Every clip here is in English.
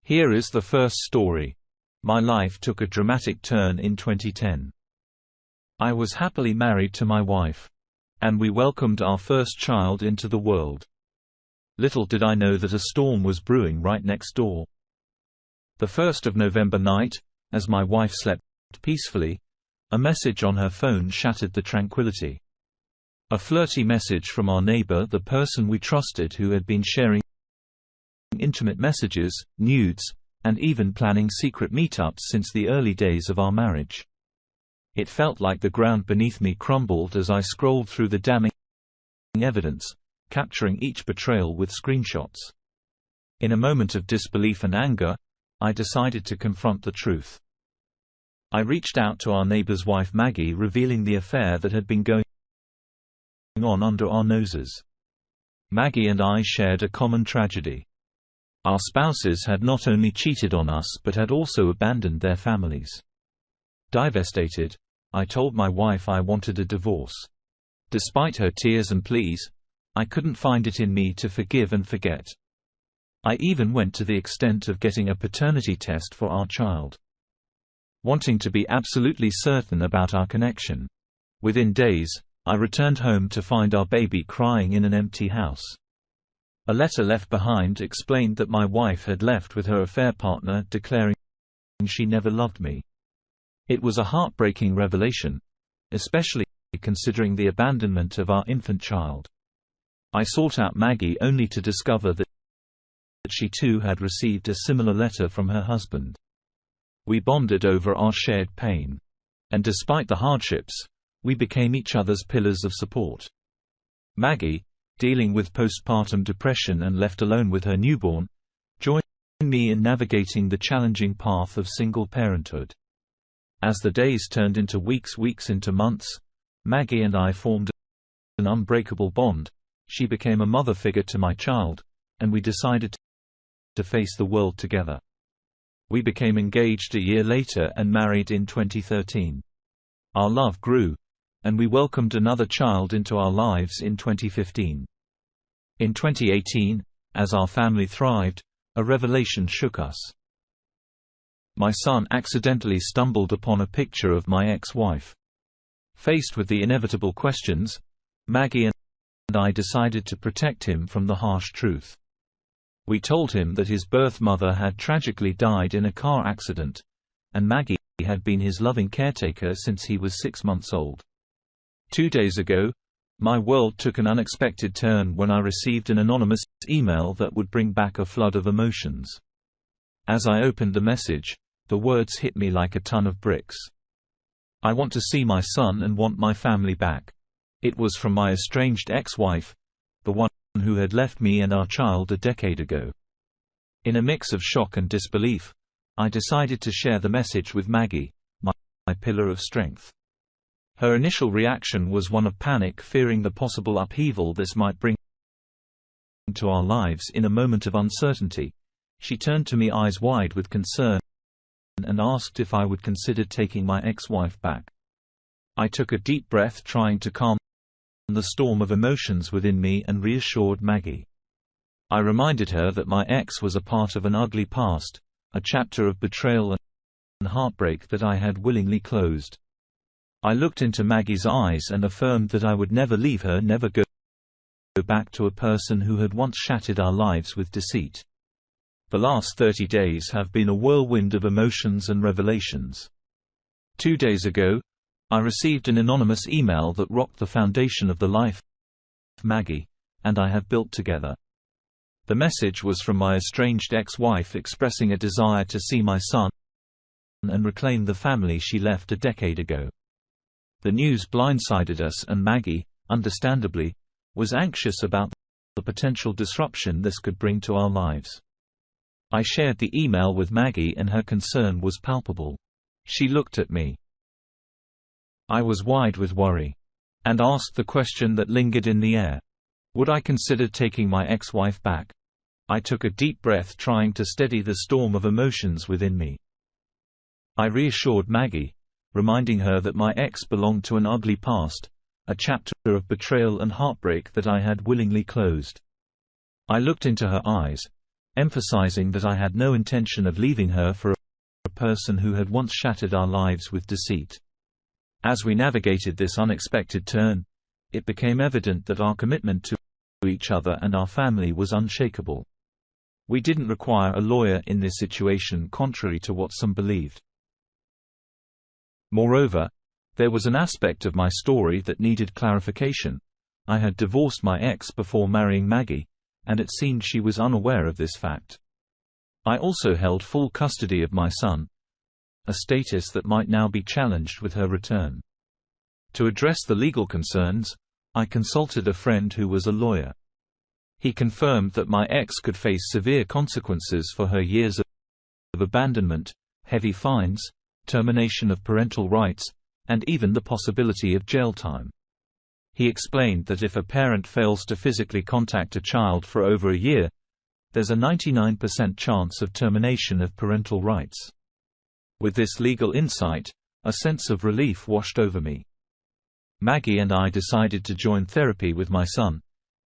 Here is the first story. My life took a dramatic turn in 2010. I was happily married to my wife, and we welcomed our first child into the world. Little did I know that a storm was brewing right next door. The 1st of November night, as my wife slept peacefully, a message on her phone shattered the tranquility. A flirty message from our neighbor, the person we trusted, who had been sharing intimate messages, nudes, and even planning secret meetups since the early days of our marriage. It felt like the ground beneath me crumbled as I scrolled through the damning evidence, capturing each betrayal with screenshots. In a moment of disbelief and anger, I decided to confront the truth. I reached out to our neighbor's wife Maggie, revealing the affair that had been going on under our noses. Maggie and I shared a common tragedy. Our spouses had not only cheated on us but had also abandoned their families. Devastated, I told my wife I wanted a divorce. Despite her tears and pleas, I couldn't find it in me to forgive and forget. I even went to the extent of getting a paternity test for our child, wanting to be absolutely certain about our connection. Within days, I returned home to find our baby crying in an empty house. A letter left behind explained that my wife had left with her affair partner, declaring she never loved me. It was a heartbreaking revelation, especially considering the abandonment of our infant child. I sought out Maggie only to discover that she too had received a similar letter from her husband. We bonded over our shared pain. And despite the hardships, we became each other's pillars of support. Maggie, dealing with postpartum depression and left alone with her newborn, joined me in navigating the challenging path of single parenthood. As the days turned into weeks into months, Maggie and I formed an unbreakable bond. She became a mother figure to my child, and we decided to face the world together. We became engaged a year later and married in 2013. Our love grew, and we welcomed another child into our lives in 2015. In 2018, as our family thrived, a revelation shook us. My son accidentally stumbled upon a picture of my ex-wife. Faced with the inevitable questions, Maggie and I decided to protect him from the harsh truth. We told him that his birth mother had tragically died in a car accident, and Maggie had been his loving caretaker since he was 6 months old. 2 days ago, my world took an unexpected turn when I received an anonymous email that would bring back a flood of emotions. As I opened the message, the words hit me like a ton of bricks. I want to see my son and want my family back. It was from my estranged ex-wife, the one who had left me and our child a decade ago. In a mix of shock and disbelief, I decided to share the message with Maggie, my pillar of strength. Her initial reaction was one of panic, fearing the possible upheaval this might bring to our lives in a moment of uncertainty. She turned to me eyes wide with concern and asked if I would consider taking my ex-wife back. I took a deep breath, trying to calm the storm of emotions within me, and reassured Maggie. I reminded her that my ex was a part of an ugly past, a chapter of betrayal and heartbreak that I had willingly closed. I looked into Maggie's eyes and affirmed that I would never leave her, never go back to a person who had once shattered our lives with deceit. The last 30 days have been a whirlwind of emotions and revelations. 2 days ago, I received an anonymous email that rocked the foundation of the life Maggie and I have built together. The message was from my estranged ex-wife, expressing a desire to see my son and reclaim the family she left a decade ago. The news blindsided us, and Maggie, understandably, was anxious about the potential disruption this could bring to our lives. I shared the email with Maggie, and her concern was palpable. She looked at me. I was wide with worry, and asked the question that lingered in the air. Would I consider taking my ex-wife back? I took a deep breath, trying to steady the storm of emotions within me. I reassured Maggie, reminding her that my ex belonged to an ugly past, a chapter of betrayal and heartbreak that I had willingly closed. I looked into her eyes, emphasizing that I had no intention of leaving her for a person who had once shattered our lives with deceit. As we navigated this unexpected turn, it became evident that our commitment to each other and our family was unshakable. We didn't require a lawyer in this situation, contrary to what some believed. Moreover, there was an aspect of my story that needed clarification. I had divorced my ex before marrying Maggie, and it seemed she was unaware of this fact. I also held full custody of my son, a status that might now be challenged with her return. To address the legal concerns, I consulted a friend who was a lawyer. He confirmed that my ex could face severe consequences for her years of abandonment, heavy fines, termination of parental rights, and even the possibility of jail time. He explained that if a parent fails to physically contact a child for over a year, there's a 99% chance of termination of parental rights. With this legal insight, a sense of relief washed over me. Maggie and I decided to join therapy with my son,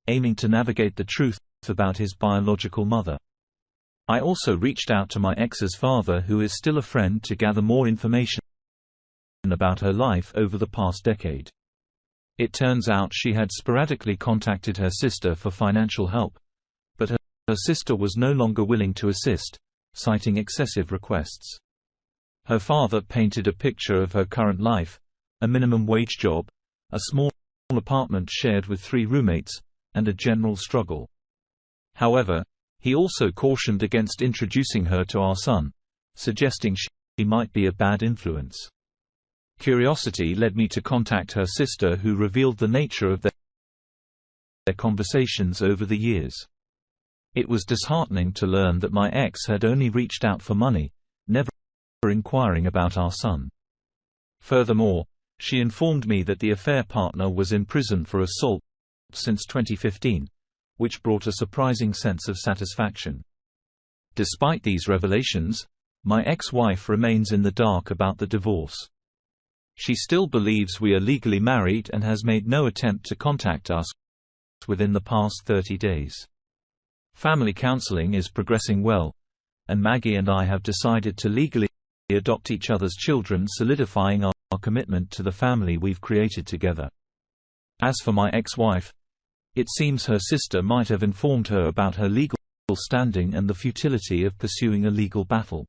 aiming to navigate the truth about his biological mother. I also reached out to my ex's father, who is still a friend, to gather more information about her life over the past decade. It turns out she had sporadically contacted her sister for financial help, but her sister was no longer willing to assist, citing excessive requests. Her father painted a picture of her current life: a minimum wage job, a small apartment shared with 3 roommates, and a general struggle. However, he also cautioned against introducing her to our son, suggesting she might be a bad influence. Curiosity led me to contact her sister, who revealed the nature of their conversations over the years. It was disheartening to learn that my ex had only reached out for money, never inquiring about our son. Furthermore, she informed me that the affair partner was in prison for assault since 2015, which brought a surprising sense of satisfaction. Despite these revelations, my ex-wife remains in the dark about the divorce. She still believes we are legally married and has made no attempt to contact us within the past 30 days. Family counseling is progressing well, and Maggie and I have decided to legally adopt each other's children, solidifying our commitment to the family we've created together. As for my ex-wife, it seems her sister might have informed her about her legal standing and the futility of pursuing a legal battle.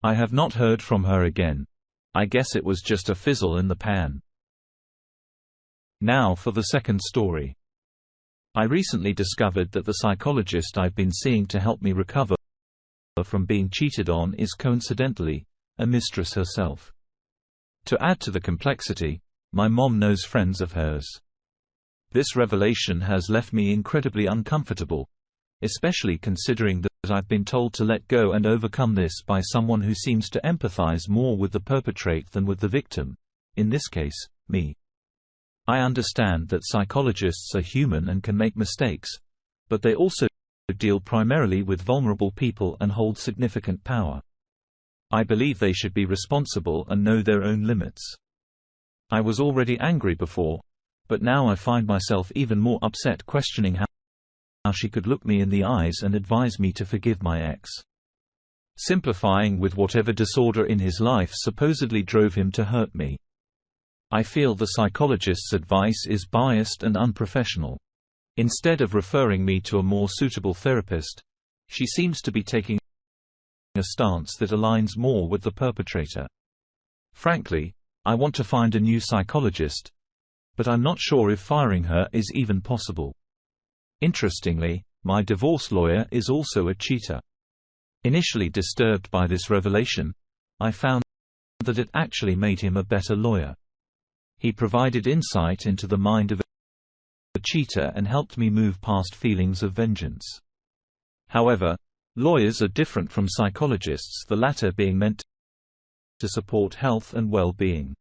I have not heard from her again. I guess it was just a fizzle in the pan. Now for the second story. I recently discovered that the psychologist I've been seeing to help me recover from being cheated on is coincidentally a mistress herself. To add to the complexity, my mom knows friends of hers. This revelation has left me incredibly uncomfortable, especially considering that I've been told to let go and overcome this by someone who seems to empathize more with the perpetrator than with the victim, in this case, me. I understand that psychologists are human and can make mistakes, but they also deal primarily with vulnerable people and hold significant power. I believe they should be responsible and know their own limits. I was already angry before, but now I find myself even more upset, questioning how she could look me in the eyes and advise me to forgive my ex. Simplifying with whatever disorder in his life supposedly drove him to hurt me. I feel the psychologist's advice is biased and unprofessional. Instead of referring me to a more suitable therapist, she seems to be taking a stance that aligns more with the perpetrator. Frankly, I want to find a new psychologist, but I'm not sure if firing her is even possible. Interestingly, my divorce lawyer is also a cheater. Initially disturbed by this revelation, I found that it actually made him a better lawyer. He provided insight into the mind of a cheater and helped me move past feelings of vengeance. However, lawyers are different from psychologists, the latter being meant to support health and well-being.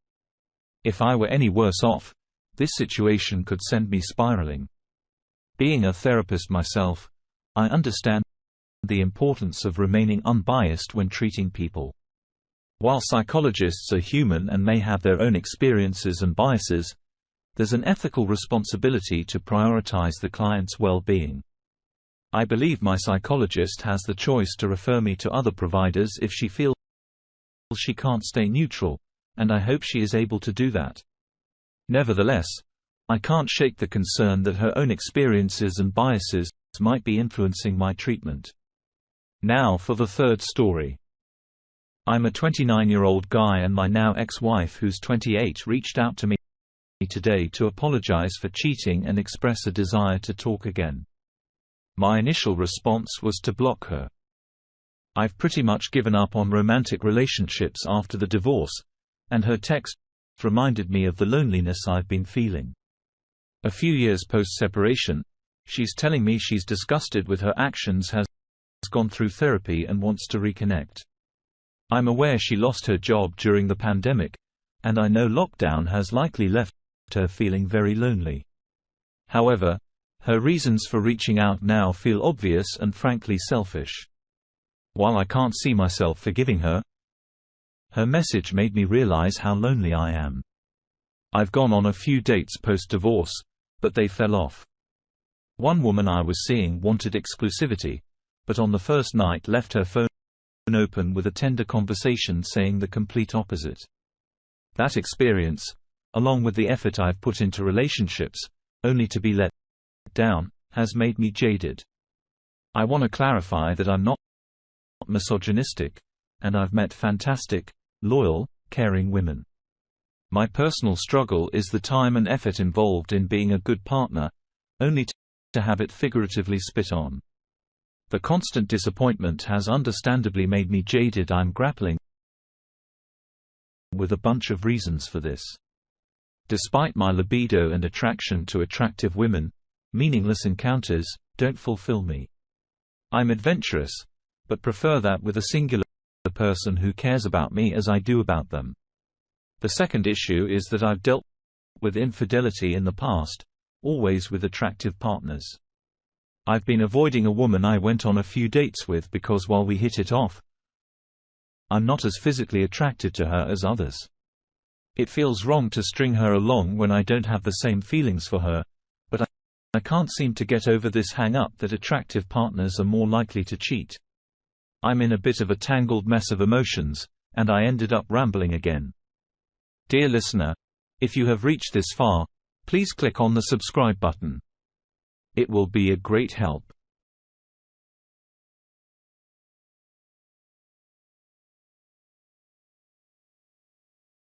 If I were any worse off, this situation could send me spiraling. Being a therapist myself, I understand the importance of remaining unbiased when treating people. While psychologists are human and may have their own experiences and biases, there's an ethical responsibility to prioritize the client's well-being. I believe my psychologist has the choice to refer me to other providers if she feels she can't stay neutral, and I hope she is able to do that. Nevertheless, I can't shake the concern that her own experiences and biases might be influencing my treatment. Now for the third story. I'm a 29-year-old guy, and my now ex-wife, who's 28, reached out to me today to apologize for cheating and express a desire to talk again. My initial response was to block her. I've pretty much given up on romantic relationships after the divorce, and her text reminded me of the loneliness I've been feeling. A few years post-separation, she's telling me she's disgusted with her actions, has gone through therapy and wants to reconnect. I'm aware she lost her job during the pandemic, and I know lockdown has likely left her feeling very lonely. However, her reasons for reaching out now feel obvious and frankly selfish. While I can't see myself forgiving her, her message made me realize how lonely I am. I've gone on a few dates post-divorce, but they fell off. One woman I was seeing wanted exclusivity, but on the first night left her phone open with a tender conversation saying the complete opposite. That experience, along with the effort I've put into relationships, only to be let down, has made me jaded. I want to clarify that I'm not misogynistic, and I've met fantastic, loyal, caring women. My personal struggle is the time and effort involved in being a good partner, only to have it figuratively spit on. The constant disappointment has understandably made me jaded. I'm grappling with a bunch of reasons for this. Despite my libido and attraction to attractive women, meaningless encounters don't fulfill me. I'm adventurous, but prefer that with a singular person who cares about me as I do about them. The second issue is that I've dealt with infidelity in the past, always with attractive partners. I've been avoiding a woman I went on a few dates with because while we hit it off, I'm not as physically attracted to her as others. It feels wrong to string her along when I don't have the same feelings for her, but I can't seem to get over this hang-up that attractive partners are more likely to cheat. I'm in a bit of a tangled mess of emotions, and I ended up rambling again. Dear listener, if you have reached this far, please click on the subscribe button. It will be a great help.